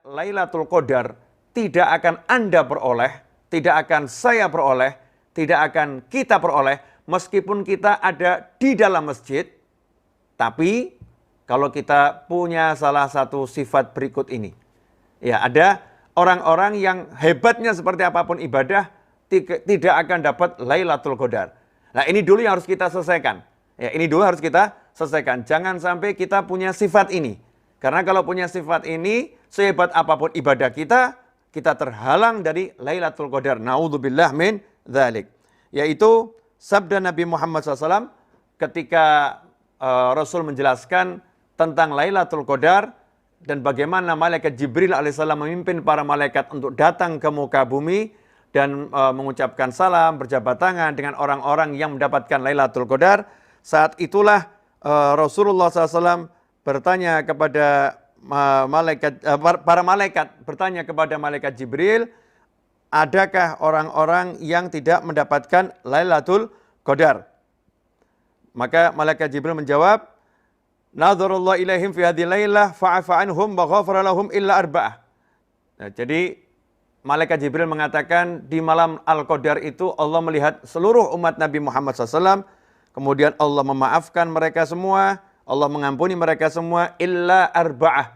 Lailatul Qadar tidak akan Anda peroleh, tidak akan saya peroleh, tidak akan kita peroleh, meskipun kita ada di dalam masjid. Tapi kalau kita punya salah satu sifat berikut ini. Ya, ada orang-orang yang hebatnya seperti apapun ibadah, tidak akan dapat Lailatul Qadar. Nah, ini dulu yang harus kita selesaikan. Ya, ini dulu harus kita selesaikan. Jangan sampai kita punya sifat ini. Karena kalau punya sifat ini, sehebat apapun ibadah kita, kita terhalang dari Lailatul Qadar. Na'udzubillah min dzalik. Yaitu sabda Nabi Muhammad SAW ketika Rasul menjelaskan tentang Lailatul Qadar dan bagaimana malaikat Jibril alaihissalam memimpin para malaikat untuk datang ke muka bumi dan mengucapkan salam, berjabat tangan dengan orang-orang yang mendapatkan Lailatul Qadar. Saat itulah Rasulullah SAW bertanya kepada para malaikat, bertanya kepada malaikat Jibril, adakah orang-orang yang tidak mendapatkan Lailatul Qadar? Maka malaikat Jibril menjawab, nadharullah ilaihim fi hadhihi lailah fa'afa anhum wa ghafara lahum illa arba'ah. Nah, jadi malaikat Jibril mengatakan di malam Al-Qadar itu Allah melihat seluruh umat Nabi Muhammad SAW, kemudian Allah memaafkan mereka semua, Allah mengampuni mereka semua, illa arba'ah,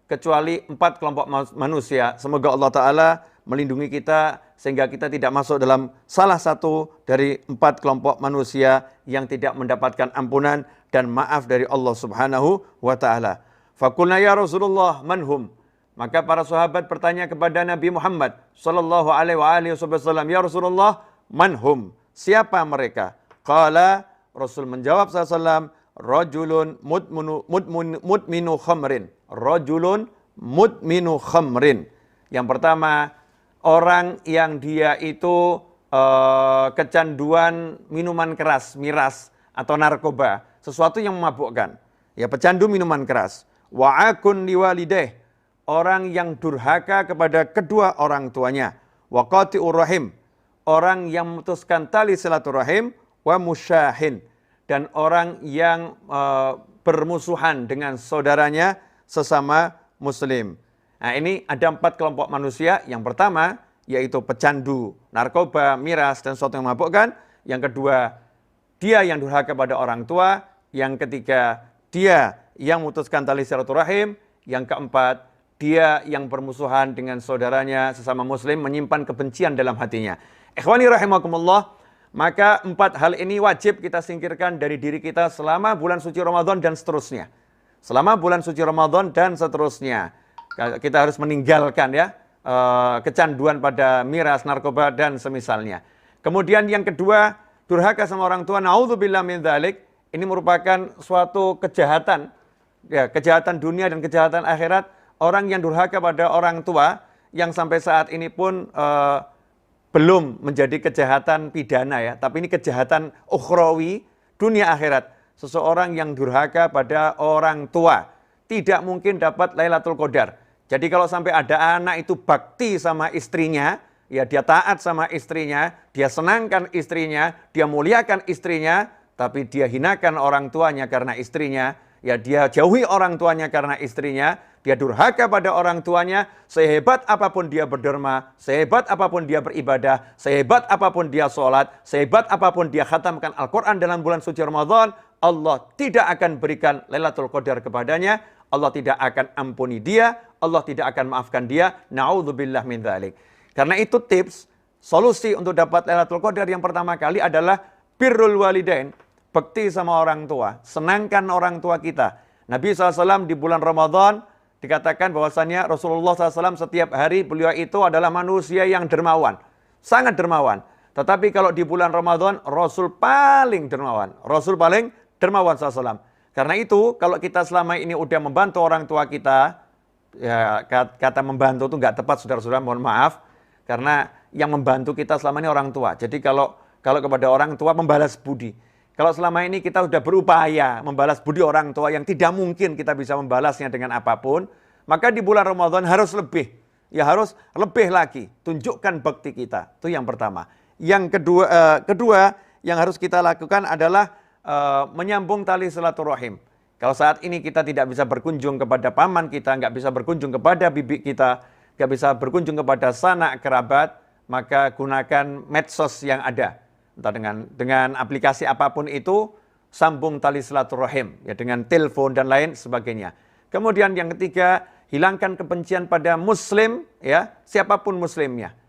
kecuali 4 kelompok manusia. Semoga Allah Ta'ala melindungi kita sehingga kita tidak masuk dalam salah satu dari 4 kelompok manusia yang tidak mendapatkan ampunan dan maaf dari Allah Subhanahu wa Ta'ala. Faqulna ya Rasulullah manhum. Maka para sahabat bertanya kepada Nabi Muhammad sallallahu alaihi wasallam, ya Rasulullah, manhum? Siapa mereka? Qala, Rasul menjawab sallallahu, rajulun mudminu khamrin. Rajulun mudminu khamrin. Yang pertama, orang yang dia itu kecanduan minuman keras, miras atau narkoba, sesuatu yang memabukkan. Ya, pecandu minuman keras. Wa'akun liwalideh, orang yang durhaka kepada kedua orang tuanya. Wa qati'ur rahim, orang yang memutuskan tali silaturahim. Wa musyahin, dan orang yang bermusuhan dengan saudaranya sesama muslim. Nah, ini ada 4 kelompok manusia. Yang pertama yaitu pecandu narkoba, miras, dan sesuatu yang memabukkan. Yang kedua, dia yang durhaka pada orang tua. Yang ketiga, dia yang memutuskan tali silaturahim. Yang keempat, dia yang bermusuhan dengan saudaranya sesama muslim, menyimpan kebencian dalam hatinya. Ikhwani rahimakumullah, maka 4 hal ini wajib kita singkirkan dari diri kita selama bulan suci Ramadan dan seterusnya. Selama bulan suci Ramadan dan seterusnya. Kita harus meninggalkan ya kecanduan pada miras, narkoba, dan semisalnya. Kemudian yang kedua, durhaka sama orang tua. Na'udzubillah min dzalik. Ini merupakan suatu kejahatan, ya, kejahatan dunia dan kejahatan akhirat. Orang yang durhaka pada orang tua, yang sampai saat ini pun belum menjadi kejahatan pidana ya, tapi ini kejahatan ukhrawi, dunia akhirat. Seseorang yang durhaka pada orang tua tidak mungkin dapat Lailatul Qadar. Jadi kalau sampai ada anak itu bakti sama istrinya, ya dia taat sama istrinya, dia senangkan istrinya, dia muliakan istrinya, tapi dia hinakan orang tuanya karena istrinya, ya dia jauhi orang tuanya karena istrinya, dia durhaka pada orang tuanya, sehebat apapun dia berderma, sehebat apapun dia beribadah, sehebat apapun dia sholat, sehebat apapun dia khatamkan Al-Quran dalam bulan suci Ramadan, Allah tidak akan berikan Lailatul Qadar kepadanya, Allah tidak akan ampuni dia, Allah tidak akan maafkan dia. Na'udzubillah min dzalik. Karena itu tips, solusi untuk dapat Lailatul Qadar yang pertama kali adalah birrul walidain, bakti sama orang tua, senangkan orang tua kita. Nabi SAW di bulan Ramadan dikatakan bahwasannya Rasulullah SAW setiap hari beliau itu adalah manusia yang dermawan, sangat dermawan. Tetapi kalau di bulan Ramadan, Rasul paling dermawan. Rasul paling dermawan SAW. Karena itu, kalau kita selama ini udah membantu orang tua kita, ya kata membantu itu nggak tepat, saudara-saudara, mohon maaf. Karena yang membantu kita selama ini orang tua. Jadi kalau kepada orang tua membalas budi. Kalau selama ini kita sudah berupaya membalas budi orang tua yang tidak mungkin kita bisa membalasnya dengan apapun, maka di bulan Ramadan harus lebih. Ya harus lebih lagi. Tunjukkan bakti kita. Itu yang pertama. Yang kedua yang harus kita lakukan adalah menyambung tali silaturahim. Kalau saat ini kita tidak bisa berkunjung kepada paman kita, nggak bisa berkunjung kepada bibi kita, nggak bisa berkunjung kepada sanak kerabat, maka gunakan medsos yang ada. Entah dengan aplikasi apapun itu, sambung tali silaturahim, ya, dengan telepon dan lain sebagainya. Kemudian yang ketiga, hilangkan kebencian pada muslim, ya, siapapun muslimnya.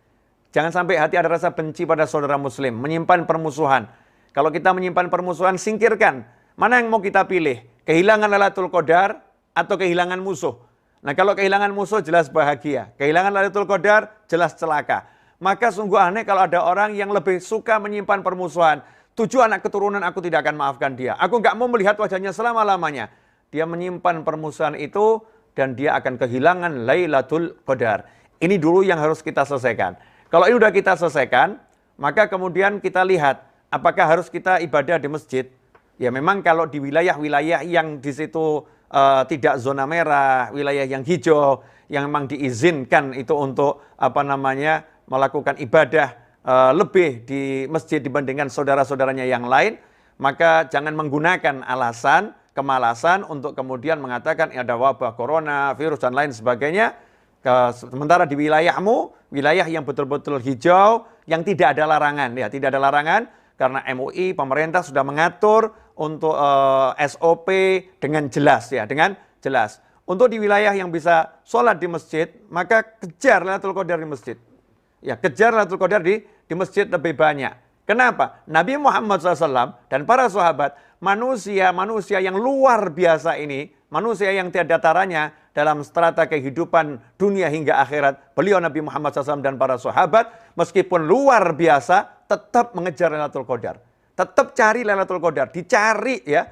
Jangan sampai hati ada rasa benci pada saudara muslim, menyimpan permusuhan. Kalau kita menyimpan permusuhan, singkirkan. Mana yang mau kita pilih? Kehilangan Lailatul Qadar atau kehilangan musuh? Nah, kalau kehilangan musuh jelas bahagia. Kehilangan Lailatul Qadar jelas celaka. Maka sungguh aneh kalau ada orang yang lebih suka menyimpan permusuhan. 7 anak keturunan aku tidak akan maafkan dia. Aku nggak mau melihat wajahnya selama-lamanya. Dia menyimpan permusuhan itu dan dia akan kehilangan Lailatul Qadar. Ini dulu yang harus kita selesaikan. Kalau ini sudah kita selesaikan, maka kemudian kita lihat apakah harus kita ibadah di masjid. Ya memang kalau di wilayah-wilayah yang di situ tidak zona merah, wilayah yang hijau, yang memang diizinkan itu untuk melakukan ibadah lebih di masjid dibandingkan saudara-saudaranya yang lain, maka jangan menggunakan alasan kemalasan untuk kemudian mengatakan ada wabah corona, virus dan lain sebagainya. Sementara di wilayahmu, wilayah yang betul-betul hijau, yang tidak ada larangan, ya tidak ada larangan, karena MUI, pemerintah sudah mengatur untuk SOP dengan jelas, ya dengan jelas. Untuk di wilayah yang bisa sholat di masjid, maka kejar Lailatul Qadar di masjid. Ya, kejar Lailatul Qadar di masjid lebih banyak. Kenapa? Nabi Muhammad SAW dan para sahabat, manusia yang luar biasa ini, manusia yang tiada taranya dalam strata kehidupan dunia hingga akhirat. Beliau Nabi Muhammad SAW dan para sahabat, meskipun luar biasa, tetap mengejar Lailatul Qadar. Tetap cari Lailatul Qadar, dicari ya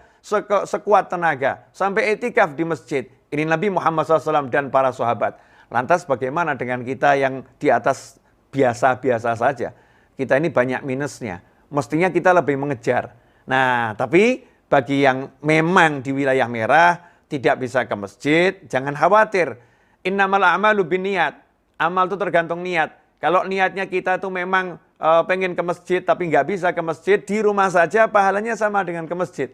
sekuat tenaga. Sampai itikaf di masjid. Ini Nabi Muhammad SAW dan para sahabat. Lantas bagaimana dengan kita yang di atas biasa-biasa saja? Kita ini banyak minusnya. Mestinya kita lebih mengejar. Nah, tapi bagi yang memang di wilayah merah, tidak bisa ke masjid, jangan khawatir. Innamal a'malu binniyat. Amal itu tergantung niat. Kalau niatnya kita tuh memang pengen ke masjid tapi nggak bisa ke masjid, di rumah saja pahalanya sama dengan ke masjid.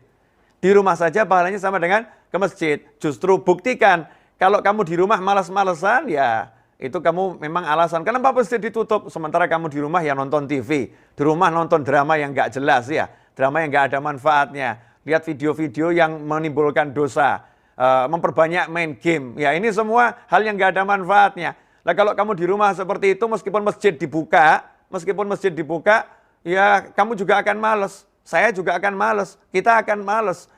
Di rumah saja pahalanya sama dengan ke masjid. Justru buktikan, kalau kamu di rumah malas-malesan, ya itu kamu memang alasan. Kenapa masjid ditutup? Sementara kamu di rumah ya nonton TV. Di rumah nonton drama yang nggak jelas ya. Drama yang nggak ada manfaatnya. Lihat video-video yang menimbulkan dosa. Memperbanyak main game. Ya ini semua hal yang nggak ada manfaatnya. Nah kalau kamu di rumah seperti itu, meskipun masjid dibuka, ya kamu juga akan males. Saya juga akan males. Kita akan males.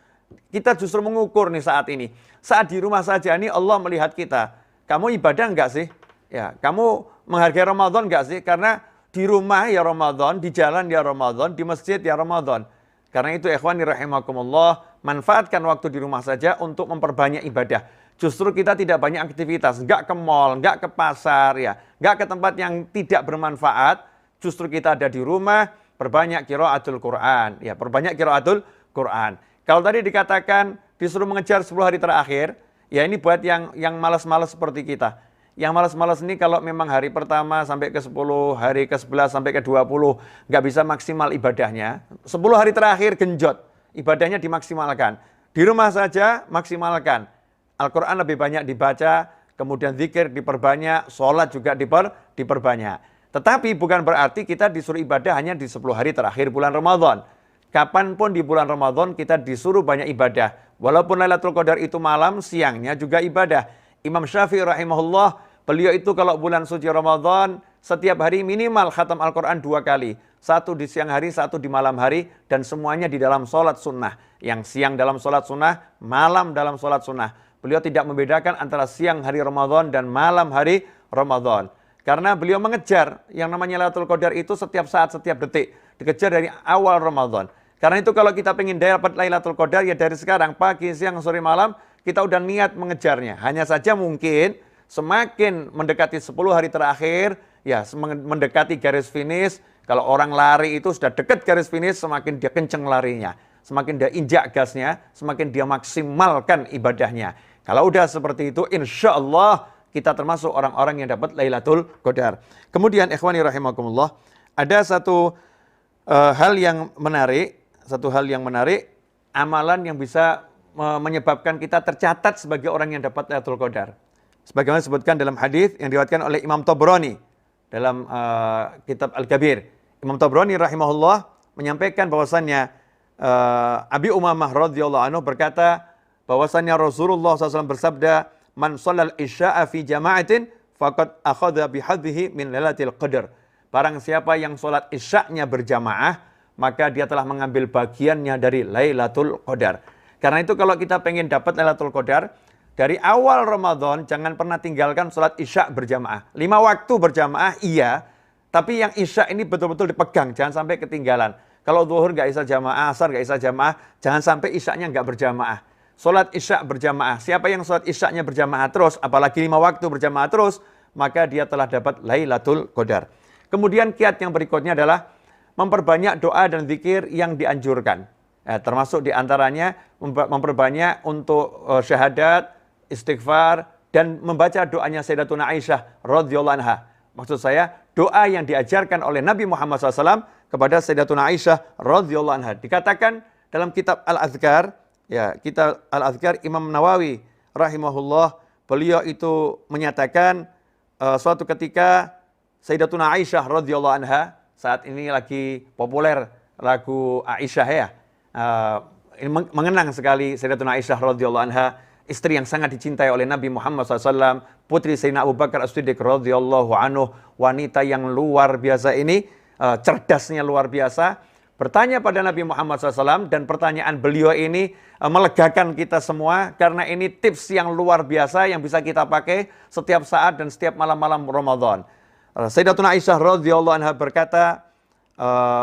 Kita justru mengukur nih saat ini. Saat di rumah saja nih Allah melihat kita. Kamu ibadah enggak sih? Ya, kamu menghargai Ramadan enggak sih? Karena di rumah ya Ramadan, di jalan ya Ramadan, di masjid ya Ramadan. Karena itu ikhwani rahimakumullah, manfaatkan waktu di rumah saja untuk memperbanyak ibadah. Justru kita tidak banyak aktivitas, enggak ke mall, enggak ke pasar, ya, enggak ke tempat yang tidak bermanfaat. Justru kita ada di rumah, perbanyak qiraatul Quran, ya, perbanyak qiraatul Quran. Kalau tadi dikatakan disuruh mengejar 10 hari terakhir, ya ini buat yang malas-malas seperti kita. Yang malas-malas ini kalau memang hari pertama sampai ke 10, hari ke 11 sampai ke 20, nggak bisa maksimal ibadahnya. 10 hari terakhir genjot, ibadahnya dimaksimalkan. Di rumah saja maksimalkan. Al-Quran lebih banyak dibaca, kemudian zikir diperbanyak, sholat juga diperbanyak. Tetapi bukan berarti kita disuruh ibadah hanya di 10 hari terakhir bulan Ramadan. Kapanpun di bulan Ramadan kita disuruh banyak ibadah. Walaupun Lailatul Qadar itu malam, siangnya juga ibadah. Imam Syafi'i rahimahullah, beliau itu kalau bulan suci Ramadan, setiap hari minimal khatam Al-Quran 2 kali. 1 di siang hari, 1 di malam hari, dan semuanya di dalam sholat sunnah. Yang siang dalam sholat sunnah, malam dalam sholat sunnah. Beliau tidak membedakan antara siang hari Ramadan dan malam hari Ramadan. Karena beliau mengejar yang namanya Lailatul Qadar itu setiap saat, setiap detik. Dikejar dari awal Ramadan. Karena itu kalau kita ingin dapat Lailatul Qadar, ya dari sekarang, pagi, siang, sore, malam, kita udah niat mengejarnya. Hanya saja mungkin semakin mendekati 10 hari terakhir, ya mendekati garis finish, kalau orang lari itu sudah dekat garis finish, semakin dia kenceng larinya. Semakin dia injak gasnya, semakin dia maksimalkan ibadahnya. Kalau udah seperti itu, insya Allah kita termasuk orang-orang yang dapat Lailatul Qadar. Kemudian ikhwani rahimakumullah, ada satu hal yang menarik, amalan yang bisa menyebabkan kita tercatat sebagai orang yang dapat Lailatul Qadar. Sebagaimana disebutkan dalam hadis yang diriwayatkan oleh Imam Tabrani dalam kitab Al-Kabir. Imam Tabrani rahimahullah menyampaikan bahwasannya Abi Umamah radhiyallahu anhu berkata bahwasannya Rasulullah SAW bersabda, "Man shallal isya'a fi jama'atin faqad akhadha bihadhihi min Lailatul Qadar." Barang siapa yang sholat isya-nya berjamaah, maka dia telah mengambil bagiannya dari Lailatul Qadar. Karena itu kalau kita pengen dapat Lailatul Qadar, dari awal Ramadan jangan pernah tinggalkan sholat isya berjamaah. 5 waktu berjamaah iya, tapi yang isya ini betul-betul dipegang, jangan sampai ketinggalan. Kalau zuhur nggak isya jamaah, asar nggak isya jamaah, jangan sampai isyanya nggak berjamaah. Sholat isya berjamaah, siapa yang sholat isyanya berjamaah terus, apalagi 5 waktu berjamaah terus, maka dia telah dapat Lailatul Qadar. Kemudian kiat yang berikutnya adalah memperbanyak doa dan zikir yang dianjurkan. Termasuk diantaranya memperbanyak untuk syahadat, istighfar, dan membaca doanya Sayyidatuna Aisyah radhiyallahu anha. Maksud saya, doa yang diajarkan oleh Nabi Muhammad SAW kepada Sayyidatuna Aisyah radhiyallahu anha. Dikatakan dalam kitab Al-Adhkar, ya, kitab Al-Adhkar Imam Nawawi rahimahullah, beliau itu menyatakan suatu ketika Sayyidatuna Aisyah radhiyallahu anha, saat ini lagi populer lagu Aisyah ya. Ini mengenang sekali Sayyidatuna Aisyah radhiyallahu anha, istri yang sangat dicintai oleh Nabi Muhammad SAW, putri Sayyidina Abu Bakar As-Siddiq radhiyallahu anhu, wanita yang luar biasa ini, cerdasnya luar biasa, bertanya pada Nabi Muhammad SAW, dan pertanyaan beliau ini melegakan kita semua, karena ini tips yang luar biasa yang bisa kita pakai setiap saat dan setiap malam-malam Ramadan. Sayyidatuna Aisyah radhiyallahu anha berkata,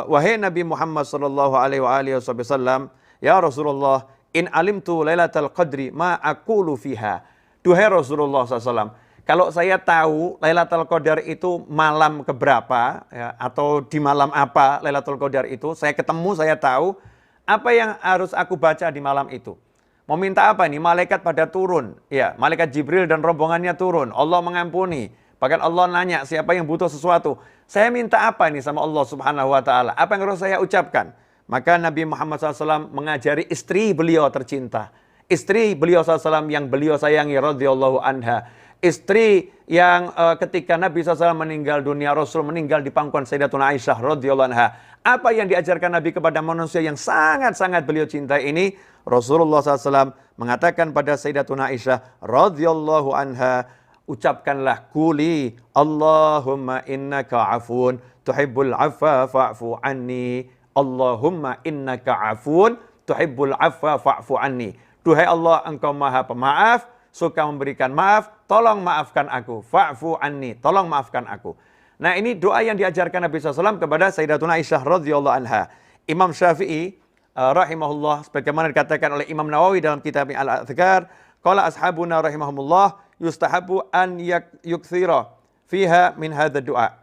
wahai Nabi Muhammad sallallahu alaihi wasallam, ya Rasulullah, in alimtu Lailatul Qadri ma aqulu fiha. Duhai Rasulullah SAW, kalau saya tahu Lailatul Qadar itu malam keberapa, ya, atau di malam apa Lailatul Qadar itu, saya ketemu, saya tahu, apa yang harus aku baca di malam itu? Mau minta apa nih? Malaikat pada turun, ya, malaikat Jibril dan rombongannya turun, Allah mengampuni. Bahkan Allah nanya siapa yang butuh sesuatu. Saya minta apa nih sama Allah Subhanahu wa Ta'ala? Apa yang harus saya ucapkan? Maka Nabi Muhammad SAW mengajari istri beliau tercinta. Istri beliau SAW yang beliau sayangi radhiyallahu anha. Istri yang ketika Nabi SAW meninggal dunia, Rasul meninggal di pangkuan Sayyidatuna Aisyah radhiyallahu anha. Apa yang diajarkan Nabi kepada manusia yang sangat-sangat beliau cintai ini? Rasulullah SAW mengatakan pada Sayyidatuna Aisyah radhiyallahu anha, ucapkanlah kuli Allahumma innaka afun tuhibbul afwa fa'fu anni. Allahumma innaka afun tuhibbul afwa fa'fu anni. Duhai Allah, engkau maha pemaaf, suka memberikan maaf, tolong maafkan aku. Fa'fu anni, tolong maafkan aku. Nah, ini doa yang diajarkan Nabi SAW kepada Sayyidatuna Aisyah radhiyallahu anha. Imam Syafi'i rahimahullah, sebagaimana dikatakan oleh Imam Nawawi dalam kitabnya Al-Adhkar, qala ashabuna rahimahumullah, yustahabu an yukthira fiha min hadha du'a.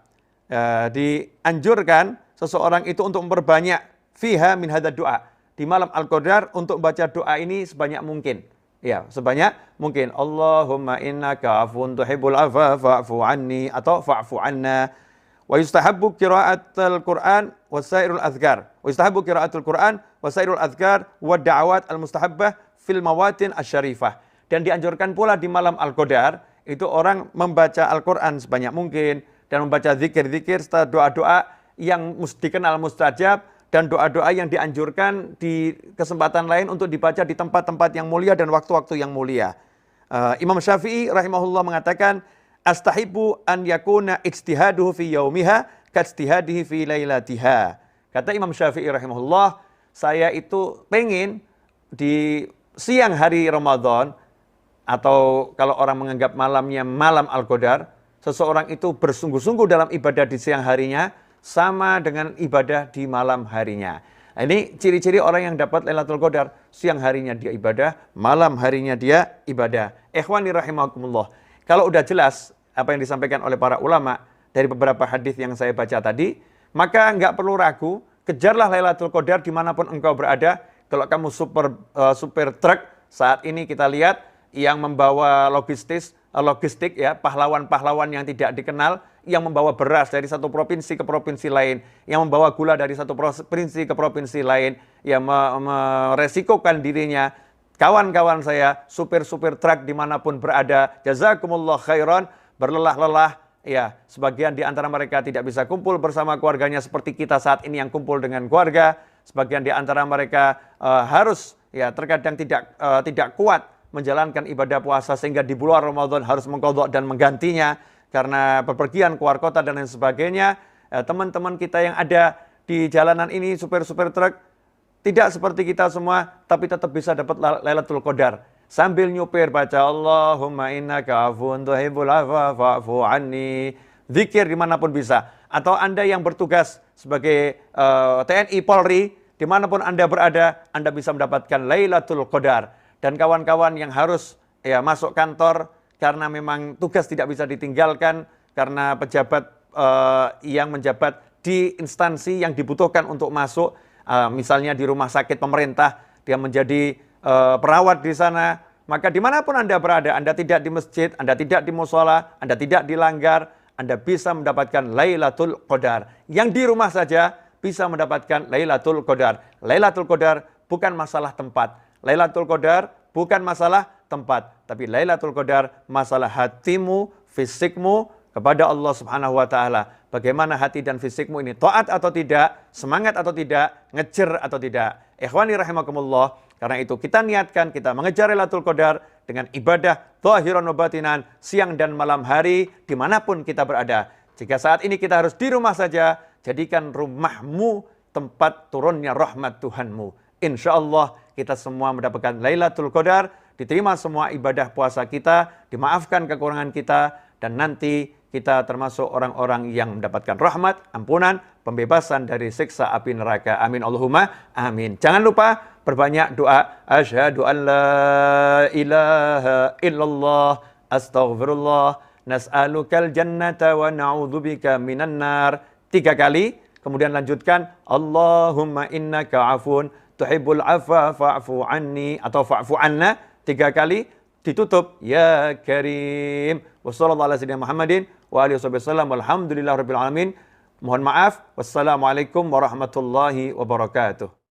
Dianjurkan seseorang itu untuk memperbanyak fiha min hadha du'a. Di malam Al-Qadar untuk membaca doa ini sebanyak mungkin. Ya, sebanyak mungkin. Allahumma innaka afun tuhibbul afwa fa'fu anni, atau fa'fu anna. Wa yustahabbu qira'atul Qur'an wa sairul adhkar. Wa yustahabbu qira'atul Qur'an wa sairul adhkar wa da'awat al-mustahabbah fil mawatin asy-syarifah. Dan dianjurkan pula di malam Al-Qadar itu orang membaca Al-Quran sebanyak mungkin dan membaca zikir-zikir serta doa-doa yang dikenal mustajab dan doa-doa yang dianjurkan di kesempatan lain untuk dibaca di tempat-tempat yang mulia dan waktu-waktu yang mulia. Imam Syafi'i rahimahullah mengatakan, astahibu an yakuna ijtihaduhu fi yaumiha ka ijtihadihi fi lailatiha. Kata Imam Syafi'i rahimahullah, saya itu pengen di siang hari Ramadan, atau kalau orang menganggap malamnya malam Al-Qadar, seseorang itu bersungguh-sungguh dalam ibadah di siang harinya sama dengan ibadah di malam harinya. Nah, ini ciri-ciri orang yang dapat Lailatul Qadar. Siang harinya dia ibadah, malam harinya dia ibadah. Ikhwani rahimakumullah. Kalau udah jelas apa yang disampaikan oleh para ulama dari beberapa hadis yang saya baca tadi, maka nggak perlu ragu, kejarlah Lailatul Qadar dimanapun engkau berada. Kalau kamu super truk, saat ini kita lihat yang membawa logistik ya, pahlawan-pahlawan yang tidak dikenal, yang membawa beras dari satu provinsi ke provinsi lain, yang membawa gula dari satu provinsi ke provinsi lain, yang meresikokan dirinya kawan-kawan saya, supir-supir truk dimanapun berada, jazakumullah khairan, berlelah-lelah. Ya, sebagian di antara mereka tidak bisa kumpul bersama keluarganya seperti kita saat ini yang kumpul dengan keluarga. Sebagian di antara mereka harus ya terkadang tidak kuat menjalankan ibadah puasa sehingga di bulan Ramadan harus mengqadha dan menggantinya karena bepergian keluar kota dan lain sebagainya. Teman-teman kita yang ada di jalanan ini, supir-supir truk, tidak seperti kita semua, tapi tetap bisa dapat Lailatul Qadar. Sambil nyupir baca Allahumma innaka afuwun tuhibbul afwa fa'fu anni. Zikir dimanapun bisa. Atau Anda yang bertugas sebagai TNI Polri, dimanapun Anda berada, Anda bisa mendapatkan Lailatul Qadar. Dan kawan-kawan yang harus masuk kantor karena memang tugas tidak bisa ditinggalkan karena pejabat yang menjabat di instansi yang dibutuhkan untuk masuk, misalnya di rumah sakit pemerintah, dia menjadi perawat di sana, maka dimanapun Anda berada, Anda tidak di masjid, Anda tidak di mushola, Anda tidak dilanggar, Anda bisa mendapatkan Lailatul Qadar. Yang di rumah saja bisa mendapatkan Lailatul Qadar. Lailatul Qadar bukan masalah tempat. Lailatul Qadar bukan masalah tempat, tapi Lailatul Qadar masalah hatimu, fisikmu kepada Allah Subhanahu wa taala. Bagaimana hati dan fisikmu ini, taat atau tidak, semangat atau tidak, ngejar atau tidak. Ikhwani rahimakumullah, karena itu kita niatkan, kita mengejar Lailatul Qadar dengan ibadah zahiran wa batinan, siang dan malam hari, dimanapun kita berada. Jika saat ini kita harus di rumah saja, jadikan rumahmu tempat turunnya rahmat Tuhanmu. Insya Allah kita semua mendapatkan Lailatul Qadar, diterima semua ibadah puasa kita, dimaafkan kekurangan kita, dan nanti kita termasuk orang-orang yang mendapatkan rahmat, ampunan, pembebasan dari siksa api neraka. Amin Allahumma amin. Jangan lupa berbanyak doa. Asyhadu an la ilaha illallah, astaghfirullah, nas'alukal jannata wa na'udzubika minan nar. 3 kali. Kemudian lanjutkan, Allahumma innaka afun tuhibbul afwa fa'fu anni, atau fa'fu anna. 3 kali. Ditutup, ya karim. Wassallallahu ala sayyidina Muhammadin wa alihi wasallam. Walhamdulillahirabbil alamin. Mohon maaf. Wassalamualaikum warahmatullahi wabarakatuh.